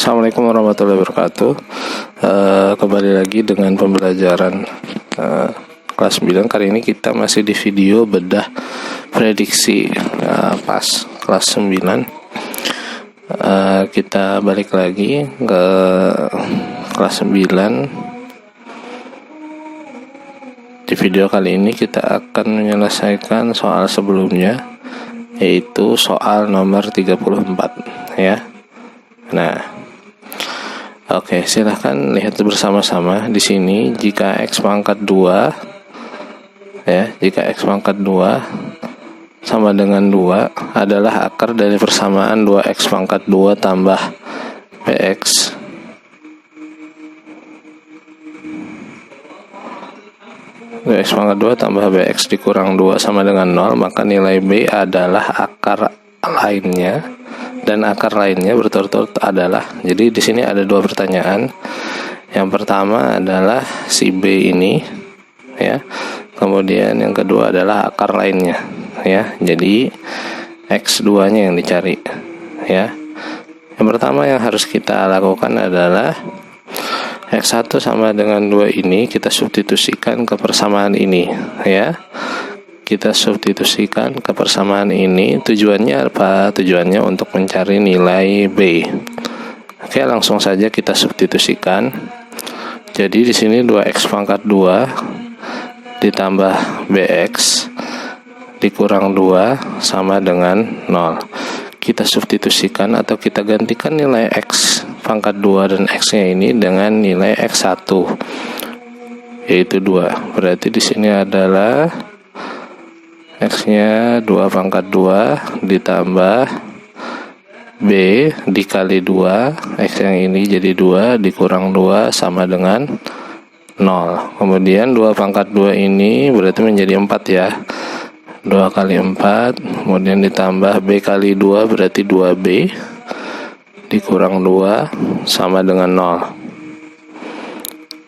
Assalamualaikum warahmatullahi wabarakatuh. Kembali lagi dengan pembelajaran kelas 9. Kali ini kita masih di video bedah prediksi pas kelas 9. Kita balik lagi ke kelas 9. Di video kali ini kita akan menyelesaikan soal sebelumnya, yaitu soal nomor 34 ya. Nah, oke, silahkan lihat bersama-sama di sini. Jika x pangkat 2 ya, jika x pangkat 2 sama dengan 2 adalah akar dari persamaan 2x pangkat 2 tambah bx x pangkat 2 tambah bx dikurang 2 sama dengan 0, maka nilai b adalah akar lainnya, dan akar lainnya berturut-turut adalah. Jadi di sini ada dua pertanyaan. Yang pertama adalah si b ini ya. Kemudian yang kedua adalah akar lainnya ya. Jadi x2-nya yang dicari ya. Yang pertama yang harus kita lakukan adalah x1 sama dengan 2 ini kita substitusikan ke persamaan ini ya. Kita substitusikan ke persamaan ini. Tujuannya apa? Tujuannya untuk mencari nilai b. Oke, langsung saja kita substitusikan. Jadi di sini 2x pangkat 2 ditambah bx dikurang 2 sama dengan 0. Kita substitusikan atau kita gantikan nilai x pangkat 2 dan x-nya ini dengan nilai x1, yaitu 2. Berarti di sini adalah x-nya 2 pangkat 2 ditambah b dikali 2, x yang ini jadi 2 dikurang 2 sama dengan 0. Kemudian 2 pangkat 2 ini berarti menjadi 4 ya. 2 kali 4, kemudian ditambah b kali 2 berarti 2b dikurang 2 sama dengan 0.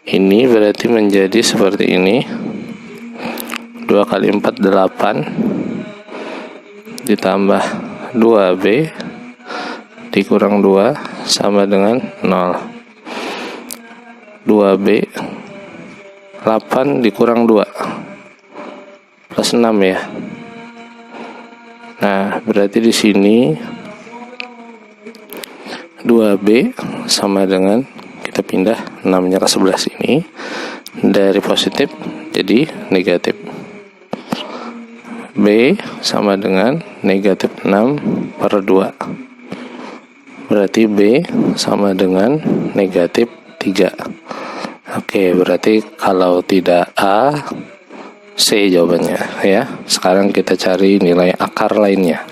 Ini berarti menjadi seperti ini. 2 kali 4 8 ditambah 2b dikurang 2 sama dengan 0. 2b 8 dikurang 2 plus 6 ya. Nah, berarti di sini 2b sama dengan, kita pindah 6-nya ke sebelah sini, dari positif jadi negatif. B sama dengan negatif 6 per 2. Berarti B sama dengan negatif 3. Oke, berarti kalau tidak A, C jawabannya ya. Sekarang kita cari nilai akar lainnya.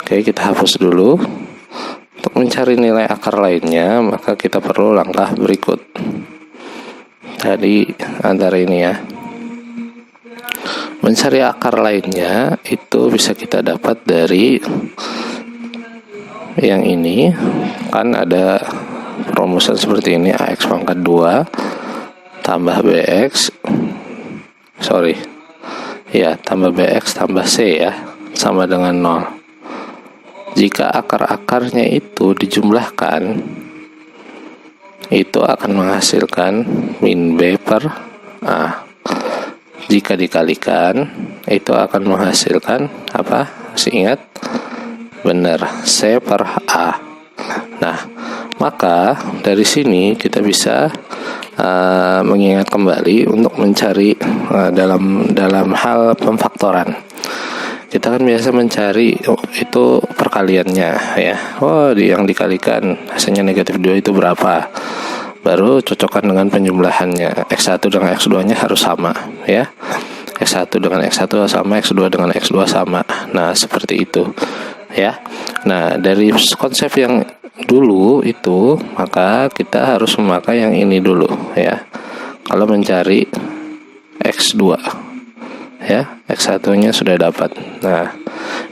Oke, kita hapus dulu. Untuk mencari nilai akar lainnya, maka kita perlu langkah berikut. Tadi antara ini ya. Mencari akar lainnya itu bisa kita dapat dari yang ini. Kan ada perumusan seperti ini, ax pangkat 2 tambah bx tambah bx tambah c ya sama dengan 0. Jika akar-akarnya itu dijumlahkan, itu akan menghasilkan min b per a. Jika dikalikan, itu akan menghasilkan apa? Masih ingat? Benar, c per a. Nah, maka dari sini kita bisa mengingat kembali untuk mencari dalam hal pemfaktoran. Kita kan biasa mencari itu perkaliannya ya. Yang dikalikan hasilnya negatif 2 itu berapa? Baru cocokkan dengan penjumlahannya. X1 dengan X2-nya harus sama ya. X1 dengan X1 sama, X2 dengan X2 sama. Nah, seperti itu ya. Nah, dari konsep yang dulu itu, maka kita harus memakai yang ini dulu ya. Kalau mencari X2 ya, X1-nya sudah dapat. Nah,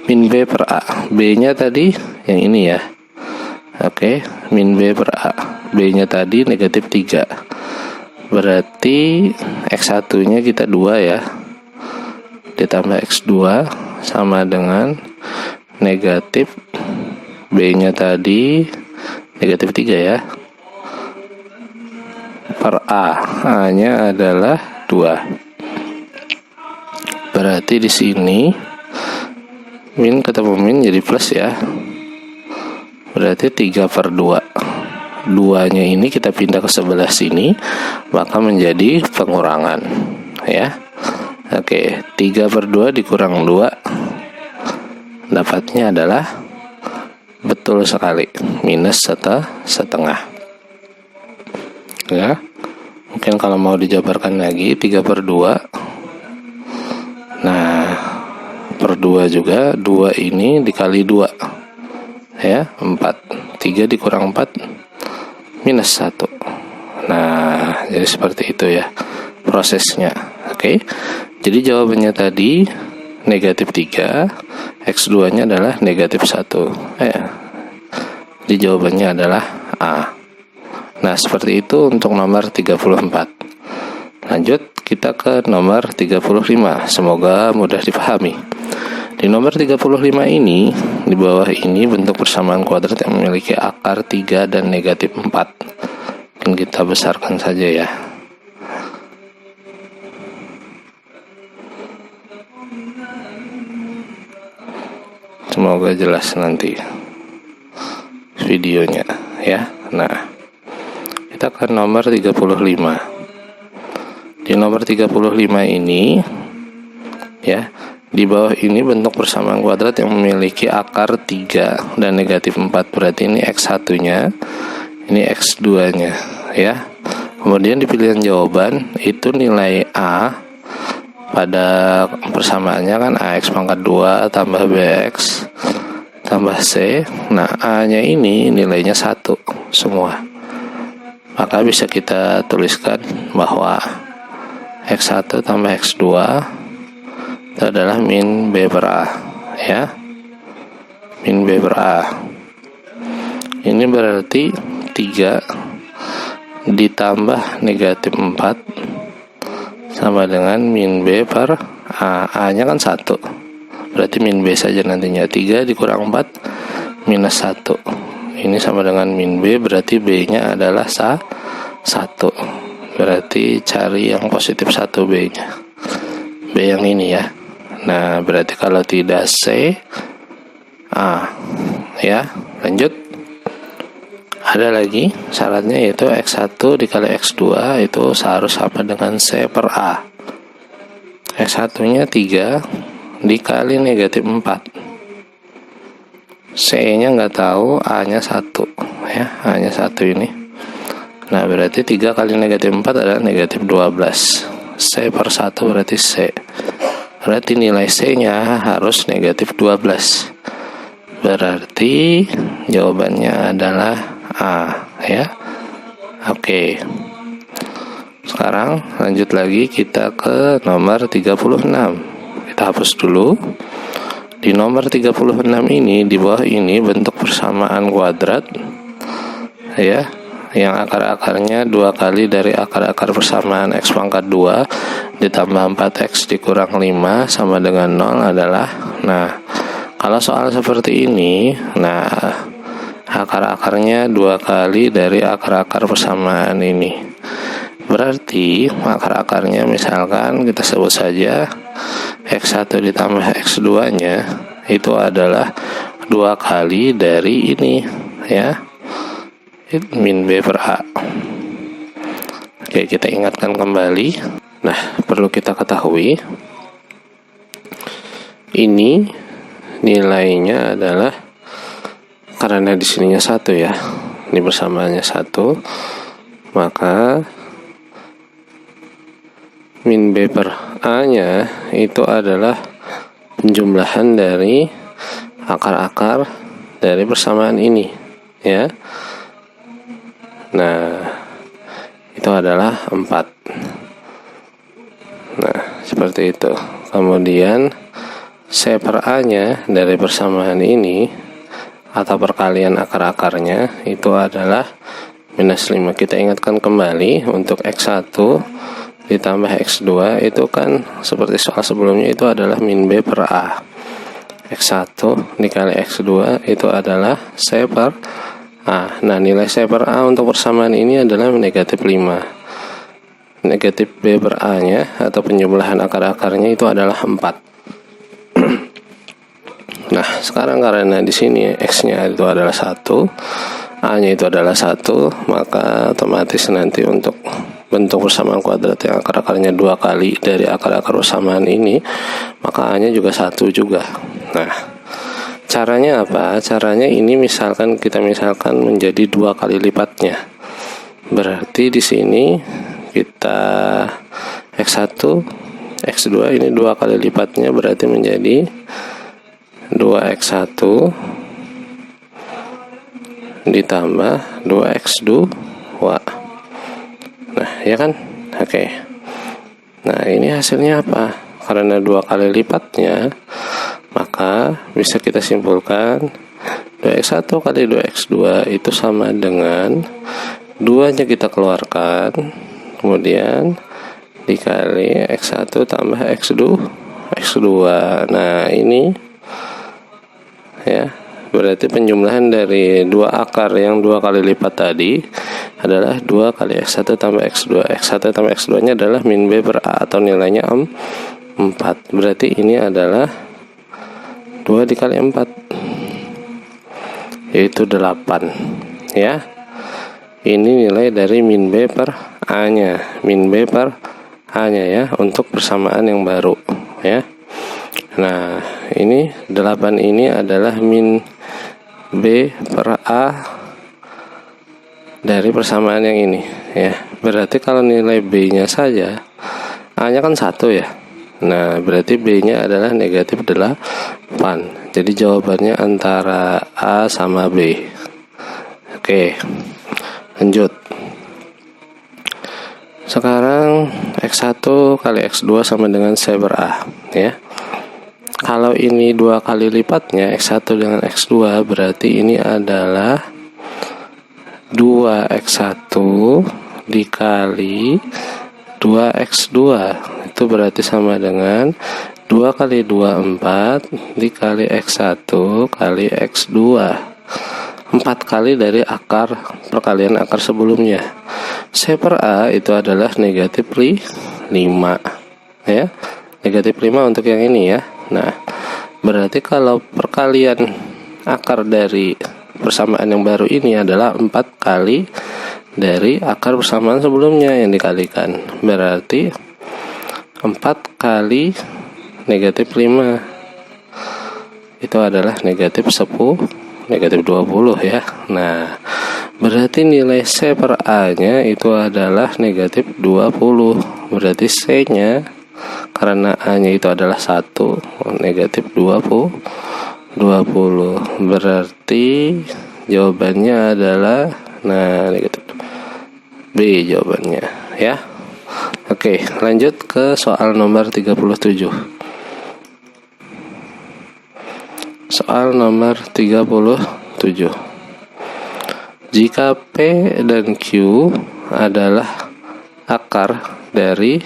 min B per A. B-nya tadi yang ini ya. Oke, min B per A. B-nya tadi negatif 3. Berarti X1-nya kita 2 ya. Ditambah X2 sama dengan negatif B-nya tadi negatif 3 ya. Per A, A-nya adalah 2. Berarti di sini min ketemu min jadi plus ya. Berarti 3/2. 2-nya ini kita pindah ke sebelah sini, maka menjadi pengurangan ya. Oke, 3/2 dikurang 2, dapatnya adalah betul sekali minus setengah ya. Mungkin kalau mau dijabarkan lagi 3/2, nah per 2 juga, 2 ini dikali 2 ya, 4. 3 dikurang 4 minus 1. Nah, jadi seperti itu ya prosesnya. Oke, jadi jawabannya tadi negatif 3, X2 nya adalah negatif 1. Jadi jawabannya adalah A. Nah, seperti itu untuk nomor 34. Lanjut kita ke nomor 35. Semoga mudah dipahami. Di nomor 35 ini, di bawah ini bentuk persamaan kuadrat yang memiliki akar 3 dan negatif 4. Dan kita besarkan saja ya. Semoga jelas nanti videonya ya. Nah, kita ke nomor 35. Di nomor 35 ini ya, di bawah ini bentuk persamaan kuadrat yang memiliki akar 3 dan negatif 4. Berarti ini X1-nya, ini X2-nya ya. Kemudian di pilihan jawaban itu nilai A pada persamaannya kan AX pangkat 2 tambah BX tambah C. Nah, A-nya ini nilainya 1 semua. Maka bisa kita tuliskan bahwa X1 tambah X2 itu adalah min B per A ya. Min B per A. Ini berarti 3 ditambah negatif 4 sama dengan min B per A. A-nya kan 1. Berarti min B saja nantinya. 3 dikurang 4 minus 1. Ini sama dengan min B, berarti B-nya adalah 1. Berarti cari yang positif 1 B-nya. B yang ini ya. Nah, berarti kalau tidak C, A. Ya, lanjut. Ada lagi syaratnya, yaitu X1 dikali X2 itu harus sama dengan C per A. X1 nya 3 dikali negatif 4. C nya nggak tahu, A nya 1 ya, A nya 1 ini. Nah, berarti 3 kali negatif 4 adalah negatif 12. C per 1 berarti C. Berarti nilai C nya harus negatif 12. Berarti jawabannya adalah A ya. Oke. Sekarang lanjut lagi kita ke nomor 36. Kita hapus dulu. Di nomor 36 ini, di bawah ini bentuk persamaan kuadrat ya, yang akar-akarnya 2 kali dari akar-akar persamaan X pangkat 2 ditambah 4X dikurang 5 sama dengan 0 adalah, nah kalau soal seperti ini, nah akar-akarnya 2 kali dari akar-akar persamaan ini. Berarti akar-akarnya misalkan kita sebut saja X1 ditambah X2 nya itu adalah 2 kali dari ini ya, min B per A. Oke, kita ingatkan kembali. Nah, perlu kita ketahui ini nilainya adalah, karena di sininya 1 ya, ini persamaannya 1, maka min B per A nya itu adalah penjumlahan dari akar-akar dari persamaan ini ya. Nah, itu adalah 4. Nah, seperti itu. Kemudian C per A nya dari persamaan ini atau perkalian akar-akarnya itu adalah minus 5. Kita ingatkan kembali, untuk X1 ditambah X2 itu kan seperti soal sebelumnya itu adalah min B per A. X1 dikali X2 itu adalah C per A. Nah, nilai C per A untuk persamaan ini adalah negatif 5. Negatif B per A nya atau penjumlahan akar-akarnya itu adalah 4. Nah, sekarang karena di sini X-nya itu adalah 1, A-nya itu adalah 1, maka otomatis nanti untuk bentuk persamaan kuadrat yang akar-akarnya 2 kali dari akar-akar persamaan ini, maka A-nya juga 1 juga. Nah, caranya apa? Caranya ini kita misalkan menjadi 2 kali lipatnya. Berarti di sini kita X1, X2 ini 2 kali lipatnya, berarti menjadi 2X1 ditambah 2X2. Nah, ya kan? Oke. Nah, ini hasilnya apa? Karena 2 kali lipatnya, maka bisa kita simpulkan 2X1 kali 2X2 itu sama dengan 2-nya kita keluarkan, kemudian dikali X1 tambah X2. Nah, ini ya, berarti penjumlahan dari 2 akar yang 2 kali lipat tadi adalah 2 kali X1 tambah X2. X1 tambah X2 nya adalah min B per A atau nilainya 4. Berarti ini adalah 2 dikali 4, yaitu 8. Ya, ini nilai dari min B per A nya, min B per A nya ya, untuk persamaan yang baru ya. Nah, ini 8 ini adalah min B per A dari persamaan yang ini ya. Berarti kalau nilai B-nya saja, A-nya kan 1 ya. Nah, berarti B-nya adalah negatif 8. Jadi jawabannya antara A sama B. Oke, lanjut. Sekarang X1 kali X2 sama dengan C per A ya. Kalau ini 2 kali lipatnya X1 dengan X2, berarti ini adalah 2X1 dikali 2X2. Itu berarti sama dengan 2 kali 2 4 dikali X1 kali X2. 4 kali dari akar perkalian akar sebelumnya. C per A itu adalah negatif 5 ya. Negatif 5 untuk yang ini ya. Nah, berarti kalau perkalian akar dari persamaan yang baru ini adalah 4 kali dari akar persamaan sebelumnya yang dikalikan. Berarti 4 kali negatif 5 itu adalah negatif 10, negatif 20 ya. Nah, berarti nilai C per A nya itu adalah negatif 20. Berarti C nya karena A nya itu adalah 1, negatif 20. Berarti jawabannya adalah negatif B jawabannya ya. Oke, lanjut ke soal nomor 37. Soal nomor 37. Jika P dan Q adalah akar dari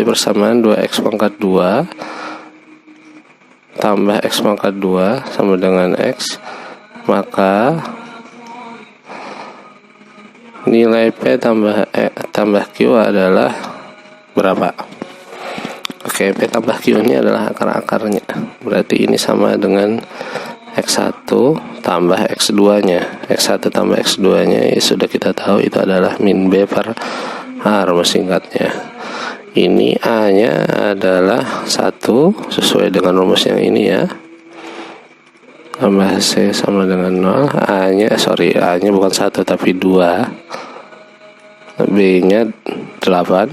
persamaan 2x pangkat 2 tambah x pangkat 2 sama dengan x, maka nilai P tambah Q adalah berapa? Oke, P tambah Q ini adalah akar-akarnya. Berarti ini sama dengan X1 tambah X2 nya. X1 tambah X2 nya ya sudah kita tahu itu adalah min B per A rumus singkatnya. Ini A nya adalah 1 sesuai dengan rumus yang ini ya. Tambah C sama dengan 0. A nya bukan 1 tapi 2. B nya 8.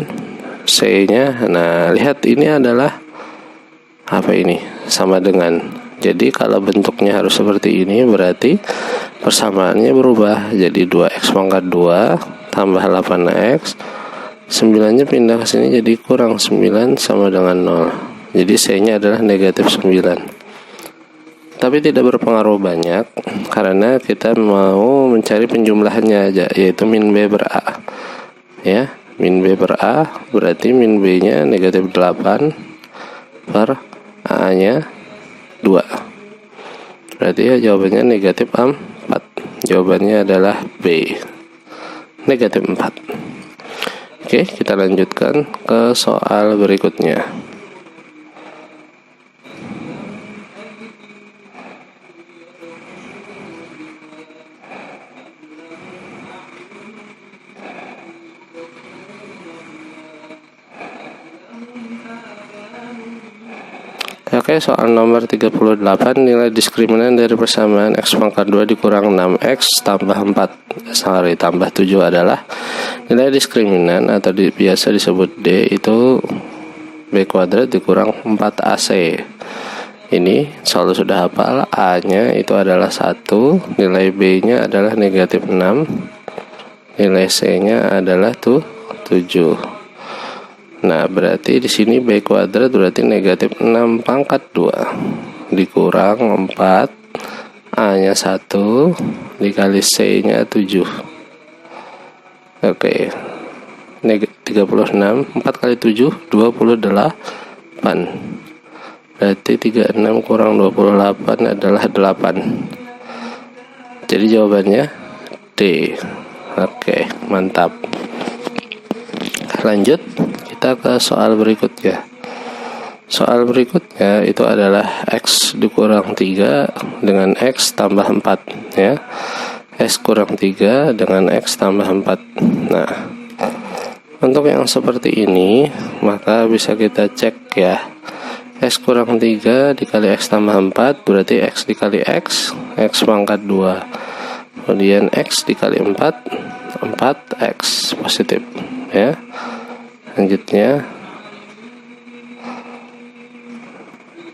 C nya, nah lihat ini adalah apa ini? Sama dengan. Jadi kalau bentuknya harus seperti ini, berarti persamaannya berubah. Jadi 2x pangkat 2 tambah 8x, 9-nya pindah ke sini jadi kurang 9 sama dengan 0. Jadi C-nya adalah negatif 9. Tapi tidak berpengaruh banyak karena kita mau mencari penjumlahannya aja, yaitu min B per A. Ya, min B per A berarti min B-nya negatif 8 per A-nya 2. Berarti ya jawabannya negatif 4. Jawabannya adalah B, negatif 4. Oke, kita lanjutkan ke soal berikutnya. Oke, soal nomor 38, nilai diskriminan dari persamaan x pangkat 2 dikurang 6x tambah 4 tambah 7 adalah nilai diskriminan atau biasa disebut D itu B kuadrat dikurang 4AC. Ini selalu sudah hafal, A-nya itu adalah 1, nilai B-nya adalah negatif 6, nilai C-nya adalah 7. Nah, berarti di sini B kuadrat berarti negatif 6 pangkat 2 dikurang 4, A-nya 1 dikali C-nya 7. Oke. 36, 4 kali 7 28. Berarti 36 kurang 28 adalah 8. Jadi jawabannya D. Oke, mantap. Lanjut kita ke soal berikutnya. Soal berikutnya itu adalah X dikurang 3 dengan X tambah 4 ya. X kurang 3 dengan X tambah 4. Nah, untuk yang seperti ini maka bisa kita cek ya. X kurang 3 dikali X tambah 4 berarti X dikali X pangkat 2. Kemudian X dikali 4 4X positif ya. Selanjutnya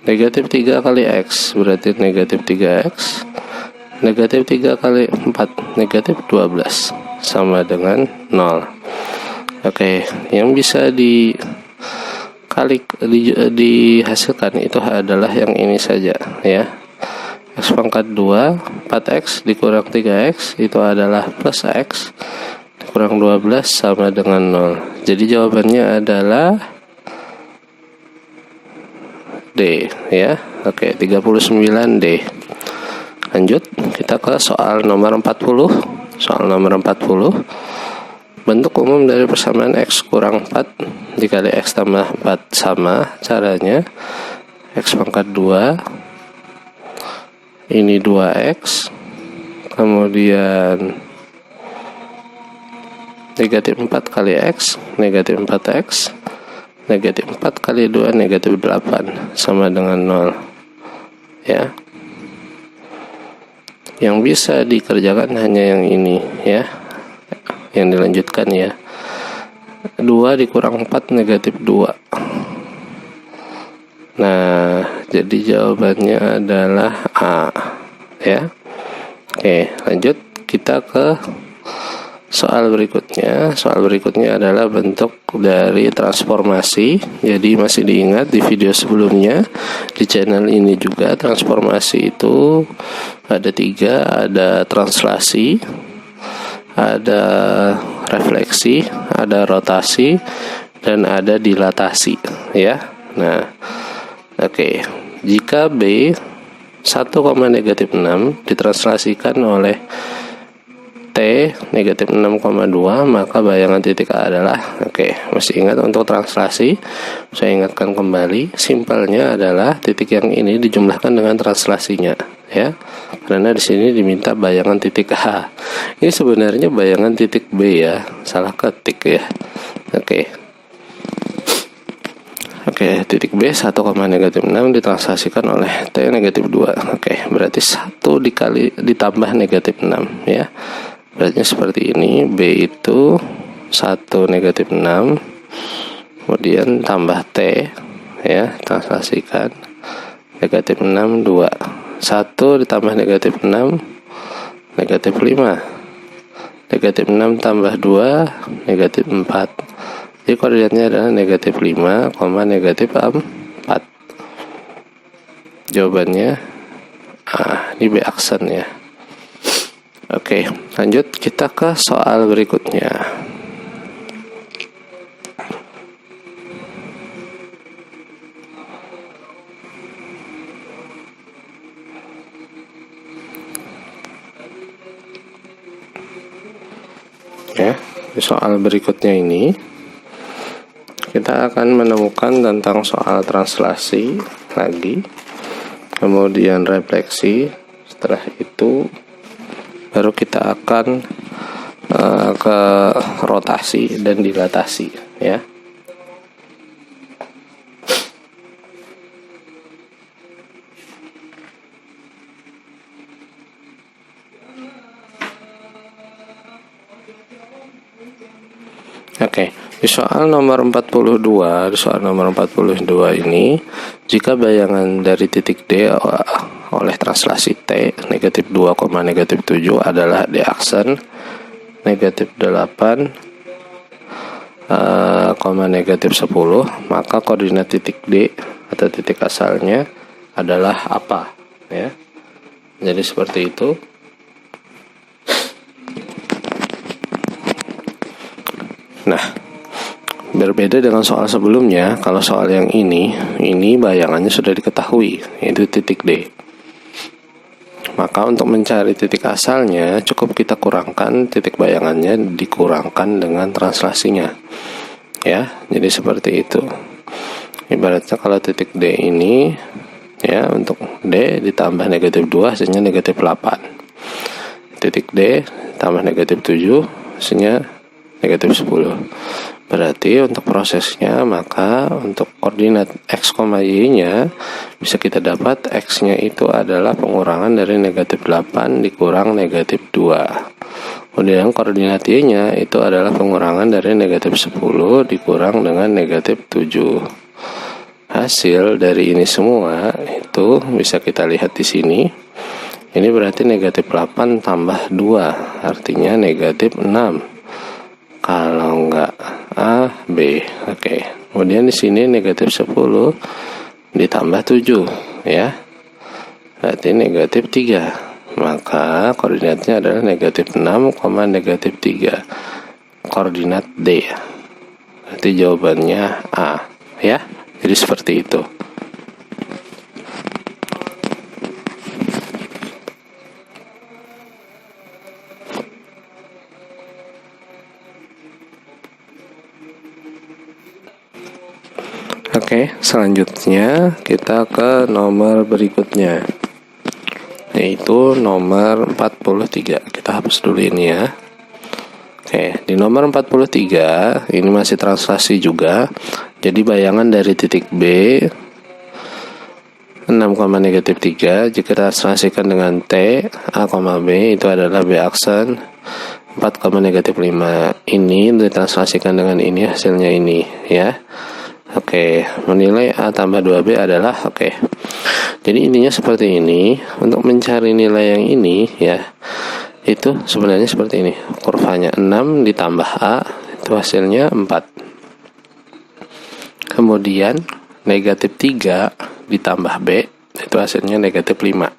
negatif 3 kali X berarti negatif 3X, negatif 3 kali 4 negatif 12 sama dengan 0. Oke, yang bisa dihasilkan itu adalah yang ini saja ya. X pangkat 2 4X dikurang 3X itu adalah plus X kurang 12 sama dengan 0. Jadi jawabannya adalah D ya. Oke, 39D. Lanjut kita ke soal nomor 40. Soal nomor 40. Bentuk umum dari persamaan X kurang 4 dikali X tambah 4 sama caranya X pangkat 2 ini 2X, kemudian negatif 4 kali X, negatif 4X, negatif 4 kali 2, negatif 8, sama dengan 0. Ya. Yang bisa dikerjakan hanya yang ini, ya. Yang dilanjutkan ya. 2 dikurang 4, negatif 2. Nah, jadi jawabannya adalah A. Ya. Oke, lanjut kita ke soal berikutnya. Soal berikutnya adalah bentuk dari transformasi. Jadi masih diingat di video sebelumnya di channel ini juga transformasi itu ada 3, ada translasi, ada refleksi, ada rotasi, dan ada dilatasi ya. Nah, oke. Jika B 1, negatif 6 ditranslasikan oleh T negatif 6,2 maka bayangan titik A adalah masih ingat untuk translasi, saya ingatkan kembali, simpelnya adalah titik yang ini dijumlahkan dengan translasinya ya, karena di sini diminta bayangan titik A. Ini sebenarnya bayangan titik B ya, salah ketik ya. Oke, titik B 1, negatif 6 ditranslasikan oleh T negatif 2. Berarti 1 ditambah negatif 6 ya. Berarti seperti ini, B itu 1 negatif 6 kemudian tambah T ya, translasikan negatif 6 2, 1 ditambah negatif 6 negatif 5, negatif 6 tambah 2 negatif 4. Jadi koordinatnya adalah negatif 5, negatif 4. Jawabannya ini B aksen ya. Oke, lanjut kita ke soal berikutnya. Ya, di soal berikutnya ini kita akan menemukan tentang soal translasi lagi, kemudian refleksi. Setelah itu baru kita akan ke rotasi dan dilatasi, ya. Oke, di soal nomor 42, ini, jika bayangan dari titik D oleh translasi T negatif 2, negatif 7 adalah D aksen negatif 8, negatif 10, maka koordinat titik D atau titik asalnya adalah apa, ya. Jadi seperti itu. Nah, berbeda dengan soal sebelumnya, kalau soal yang ini bayangannya sudah diketahui, yaitu titik D. Maka untuk mencari titik asalnya, cukup kita kurangkan titik bayangannya dikurangkan dengan translasinya. Ya, jadi seperti itu. Ibaratnya kalau titik D ini, ya, untuk D ditambah negatif 2 hasilnya negatif 8. Titik D tambah negatif 7 hasilnya negatif 10. Berarti untuk prosesnya, maka untuk koordinat X, Y nya bisa kita dapat X nya itu adalah pengurangan dari negatif 8 dikurang negatif 2. Kemudian koordinat Y nya itu adalah pengurangan dari negatif 10 dikurang dengan negatif 7. Hasil dari ini semua itu bisa kita lihat di sini. Ini berarti negatif 8 tambah 2, artinya negatif 6. Kalau enggak A, B. Oke. Kemudian di sini negatif 10 ditambah 7, ya. Berarti negatif 3. Maka koordinatnya adalah negatif 6, negatif 3. Koordinat D. Berarti jawabannya A, ya. Jadi seperti itu. Oke, selanjutnya kita ke nomor berikutnya, yaitu nomor 43. Kita hapus dulu ini, ya. Oke, di nomor 43 ini masih translasi juga. Jadi bayangan dari titik B 6, negatif 3 jika translasikan dengan T A, B itu adalah B aksen 4, negatif 5. Ini ditranslasikan dengan ini, hasilnya ini, ya. Oke, menilai A tambah 2B adalah oke. Jadi intinya seperti ini. Untuk mencari nilai yang ini, ya, itu sebenarnya seperti ini. Kurvanya 6 ditambah A, itu hasilnya 4. Kemudian negatif 3 ditambah B, itu hasilnya negatif 5.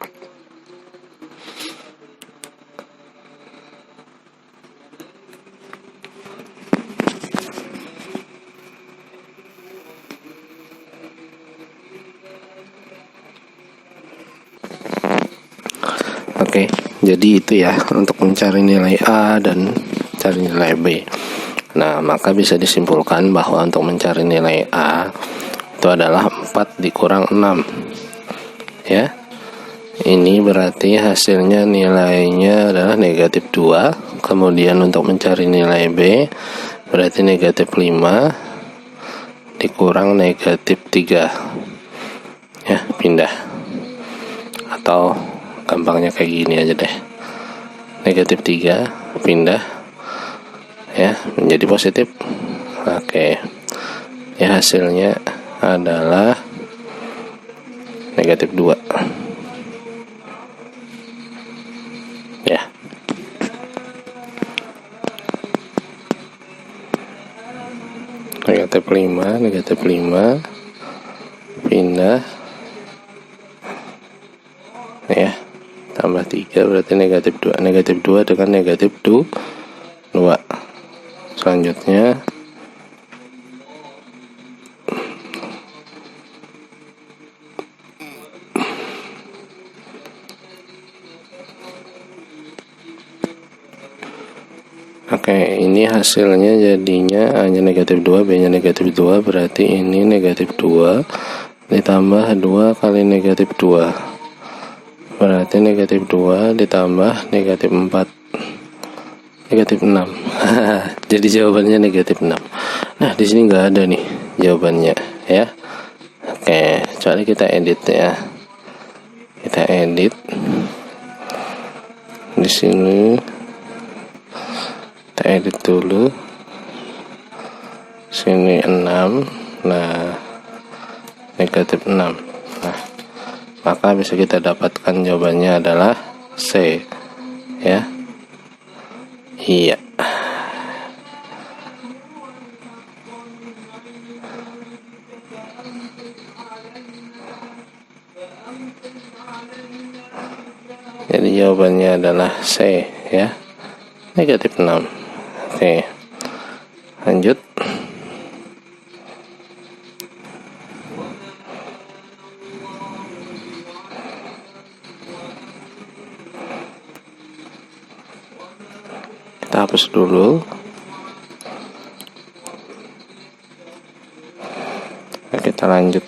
Oke, jadi itu ya untuk mencari nilai A dan cari nilai B. Nah, maka bisa disimpulkan bahwa untuk mencari nilai A itu adalah 4 dikurang 6. Ya. Ini berarti hasilnya nilainya adalah negatif 2. Kemudian untuk mencari nilai B berarti negatif 5 dikurang negatif 3. Ya, pindah. Atau gampangnya kayak gini aja deh. Negatif 3 pindah, ya, menjadi positif. Oke. Ya, hasilnya adalah negatif 2. Ya. Negatif 5 pindah, ya, tambah 3 berarti negatif 2. Negatif 2 dengan negatif 2. Selanjutnya Oke, ini hasilnya jadinya A nya negatif 2, B nya negatif 2, berarti ini negatif 2 ditambah 2 kali negatif 2, berarti negatif 2 ditambah negatif 4, negatif 6. Jadi jawabannya negatif 6. Nah, di sini nggak ada nih jawabannya ya. Oke, coba kita edit ya. Kita edit di sini. Kita edit dulu. Sini 6. Nah, negatif 6. Nah, maka bisa kita dapatkan jawabannya adalah C ya. Iya. Jadi jawabannya adalah C ya, negatif 6. Oke, lanjut. Kita hapus dulu. Nah, kita lanjut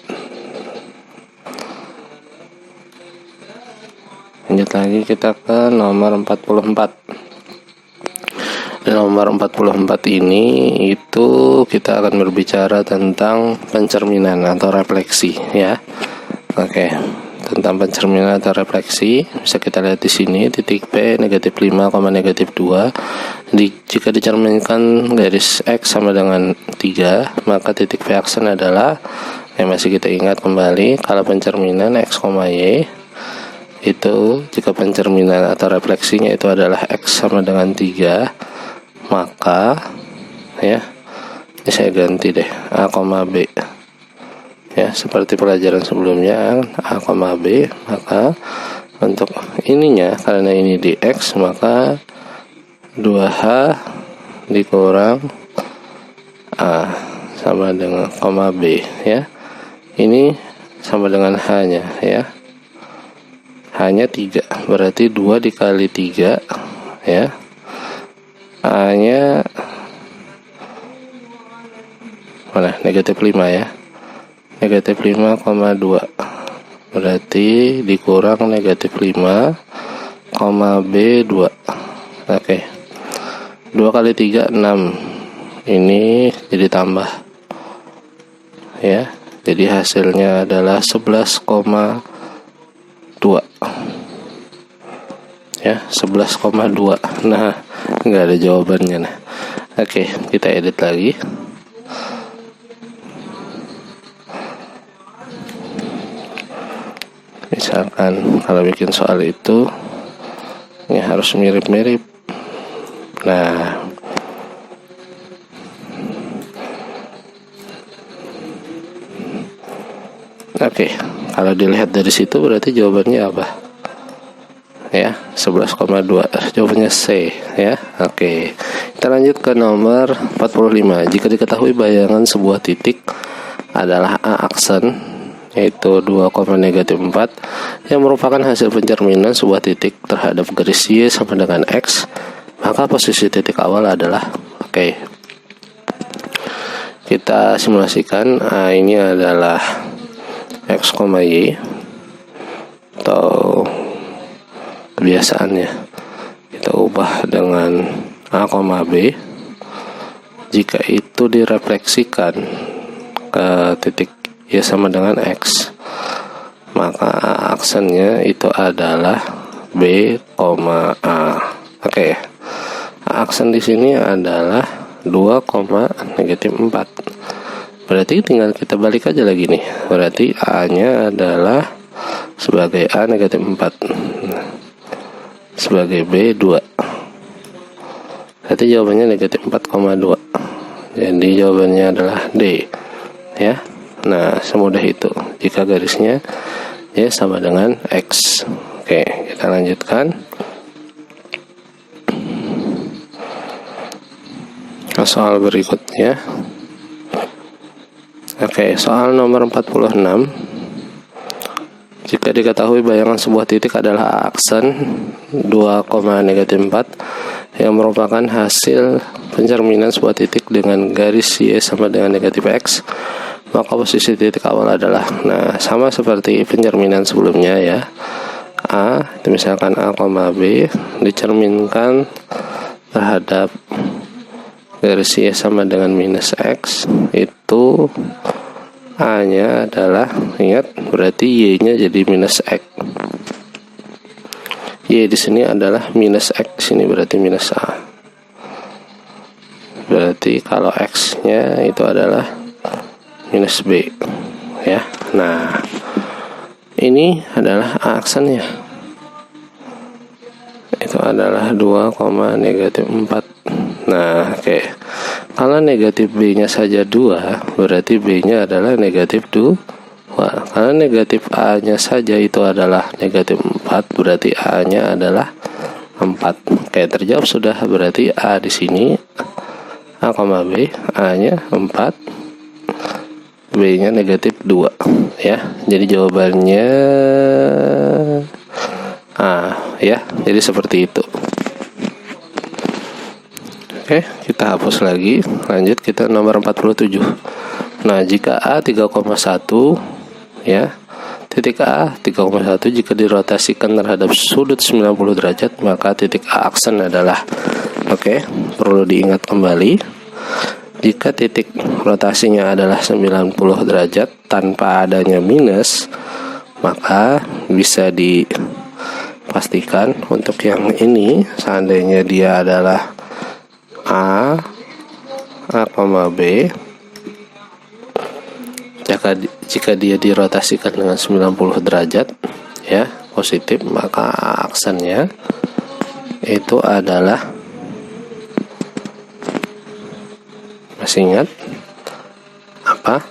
lagi, kita ke nomor 44. Di nomor 44 ini itu kita akan berbicara tentang pencerminan atau refleksi ya. Oke, tentang pencerminan atau refleksi bisa kita lihat di sini, titik P negatif 5, negatif 2. Jika dicerminkan garis X sama dengan 3, maka titik P aksen adalah, masih kita ingat kembali, kalau pencerminan X, Y itu jika pencerminan atau refleksinya itu adalah X sama dengan 3, maka ya, ini saya ganti deh A, B ya, seperti pelajaran sebelumnya A, B, maka untuk ininya karena ini di X, maka 2H dikurang A sama dengan B ya. Ini sama dengan H nya ya, hanya 3, berarti 2 dikali 3 ya. A nya mana, negatif 5 ya, negatif 5,2, berarti dikurang negatif 5, B 2. Oke, 2 kali 3 6, ini jadi tambah ya, jadi hasilnya adalah 11,2 ya, 11,2. Nah, nggak ada jawabannya. Nah, oke, kita edit lagi. Misalkan kalau bikin soal itu ya harus mirip-mirip. Nah, oke, kalau dilihat dari situ berarti jawabannya apa? Ya, 11,2. Jawabannya C ya. Oke. Kita lanjut ke nomor 45. Jika diketahui bayangan sebuah titik adalah A aksen, yaitu 2, negatif 4, yang merupakan hasil pencerminan sebuah titik terhadap garis Y sama dengan X, maka posisi titik awal adalah, oke, kita simulasikan. A ini adalah X, Y, atau kebiasaannya kita ubah dengan A, B. Jika itu direfleksikan ke titik Y sama dengan X, maka A aksennya itu adalah B, A. Oke, A aksen di sini adalah 2, negatif 4. Berarti tinggal kita balik aja lagi nih. Berarti A nya adalah sebagai A negatif 4, sebagai B 2. Berarti jawabannya negatif 4,2. Jadi jawabannya adalah D ya. Nah, semudah itu jika garisnya Y sama dengan X. Oke, kita lanjutkan ke soal berikutnya. Oke, soal nomor 46. Jika diketahui bayangan sebuah titik adalah A aksen 2, negatif 4, yang merupakan hasil pencerminan sebuah titik dengan garis Y sama dengan negatif X, maka posisi titik awal adalah, nah sama seperti pencerminan sebelumnya ya, A itu misalkan A, B dicerminkan terhadap garis Y sama dengan minus X, itu A nya adalah, ingat berarti Y nya jadi minus X. Y di sini adalah minus X, sini berarti minus A. Berarti kalau X nya itu adalah minus B ya. Nah ini adalah A aksennya, itu adalah 2, negatif 4. Nah oke. Kalau negatif B nya saja 2, berarti B nya adalah negatif 2. Kalau negatif A nya saja itu adalah negatif 4, berarti A nya adalah 4. Oke, terjawab sudah. Berarti A di sini A, B, A nya 4, B nya negatif 2 ya. Jadi jawabannya A ya. Jadi seperti itu. Oke, kita hapus lagi. Lanjut kita nomor 47. Nah, jika A 3,1 ya, titik A 3,1 jika dirotasikan terhadap sudut 90 derajat, maka titik A aksen adalah, oke, perlu diingat kembali. Jika titik rotasinya adalah 90 derajat tanpa adanya minus, maka bisa dipastikan untuk yang ini, seandainya dia adalah A, B, jika dia dirotasikan dengan 90 derajat ya, positif, maka aksennya itu adalah, masih ingat apa?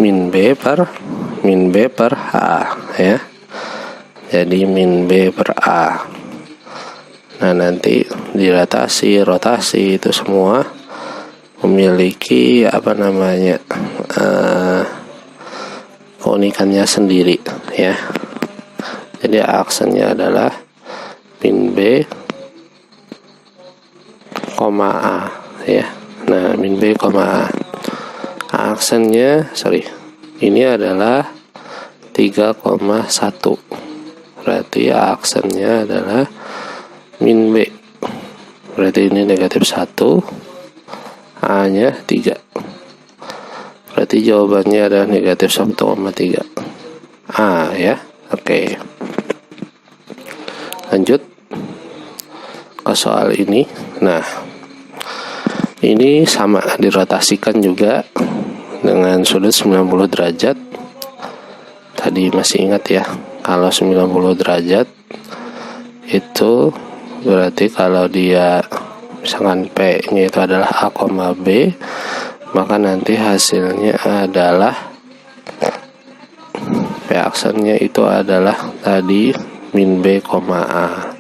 Min B per A ya. Jadi min B per A. Nah nanti dirotasi, rotasi itu semua memiliki keunikannya sendiri ya. Jadi aksennya adalah min B, A ya. Nah min B, A. Aksennya ini adalah 3,1. Berarti aksennya adalah min B, berarti ini negatif 1, A nya 3, berarti jawabannya adalah negatif 1,3 A ya. Oke, lanjut ke soal ini. Nah ini sama, dirotasikan juga dengan sudut 90 derajat. Tadi masih ingat ya, kalau 90 derajat itu berarti kalau dia misalkan P nya itu adalah A, B, maka nanti hasilnya adalah P aksennya itu adalah tadi min B, A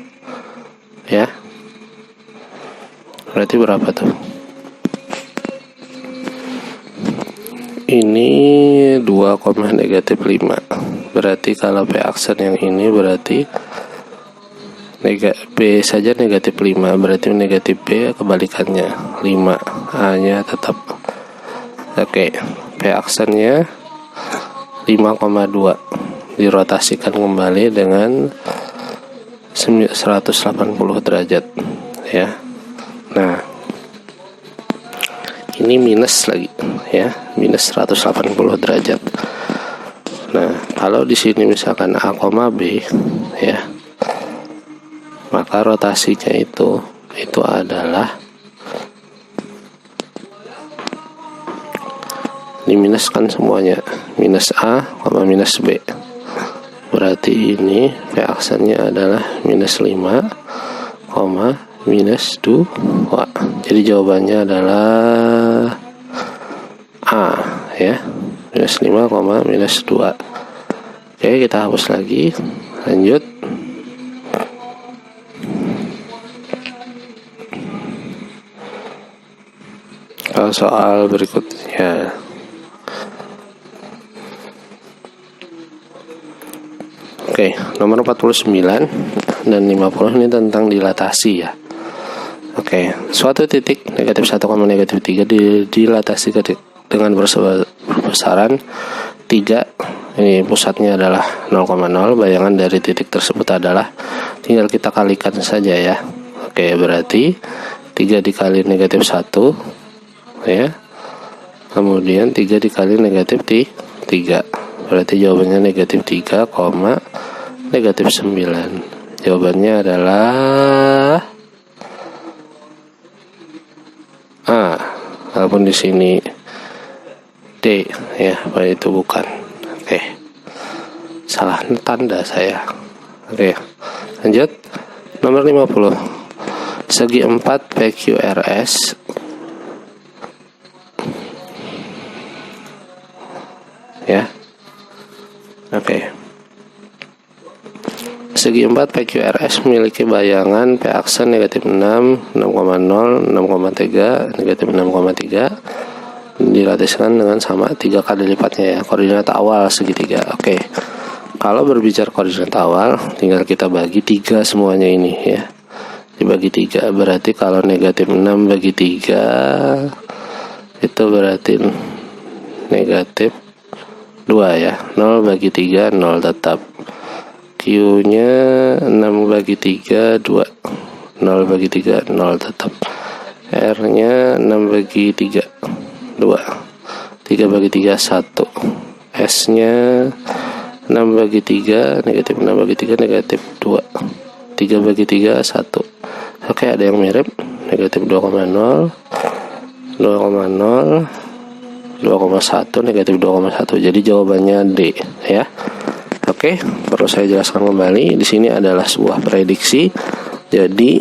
ya. Berarti berapa tuh? Ini 2, negatif 5. Berarti kalau P aksen yang ini berarti B saja negatif 5, berarti negatif B kebalikannya 5, A nya tetap. Oke, P aksennya 5,2 dirotasikan kembali dengan 180 derajat ya. Nah ini minus lagi ya, minus 180 derajat. Nah kalau di sini misalkan A, B ya, maka rotasinya itu adalah diminuskan semuanya, minus A, minus B. Berarti ini P aksennya adalah minus 5, minus 2. Jadi jawabannya adalah A ya, minus 5, minus 2. Oke, kita hapus lagi. Lanjut. Kalau soal berikutnya, oke, nomor 49. dan 50 ini tentang dilatasi ya. Oke, suatu titik negatif 1, negatif 3 dilatasi dengan berbesaran 3. Ini pusatnya adalah 0,0. Bayangan dari titik tersebut adalah tinggal kita kalikan saja ya. Oke, berarti 3 dikali negatif 1 ya. Kemudian 3 dikali negatif 3. Berarti jawabannya negatif 3, negatif 9. Jawabannya adalah A. Walaupun di sini D ya, apa itu bukan. Oke. Salah tanda saya. Oke. Lanjut. Nomor 50. Segi 4 PQRS ya. Oke. Segi 4 PQRS memiliki bayangan P aksen negatif 6, 6,0, 6,3, negatif 6,3 dilatihkan dengan sama 3 kali lipatnya ya, koordinat awal segitiga. Oke. Kalau berbicara koordinat awal, tinggal kita bagi 3 semuanya ini ya. Dibagi 3, berarti kalau negatif 6 bagi 3 itu berarti negatif 2 ya. 0 bagi 3 0 tetap. Q nya 6 bagi 3 2, 0 bagi 3 0 tetap. R nya 6 bagi 3 2, 3 bagi 3 1. S nya 6 bagi 3 negatif 6 bagi 3 negatif 2, 3 bagi 3 1. Oke, ada yang mirip, negatif 2,0 2,0 2,1 negatif 2,1. Jadi jawabannya D ya. Oke, perlu saya jelaskan kembali, di sini adalah sebuah prediksi. Jadi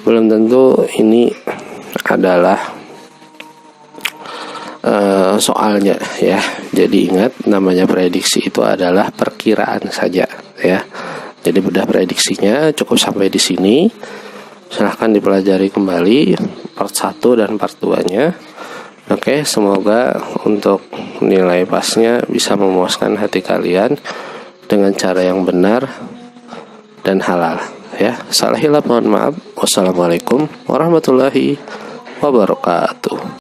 belum tentu ini adalah soalnya ya. Jadi ingat, namanya prediksi itu adalah perkiraan saja ya. Jadi bedah prediksinya cukup sampai di sini. Silahkan dipelajari kembali part 1 dan part 2-nya. Oke, semoga untuk nilai pasnya bisa memuaskan hati kalian dengan cara yang benar dan halal ya. Salah hilaf mohon maaf. Wassalamualaikum warahmatullahi wabarakatuh.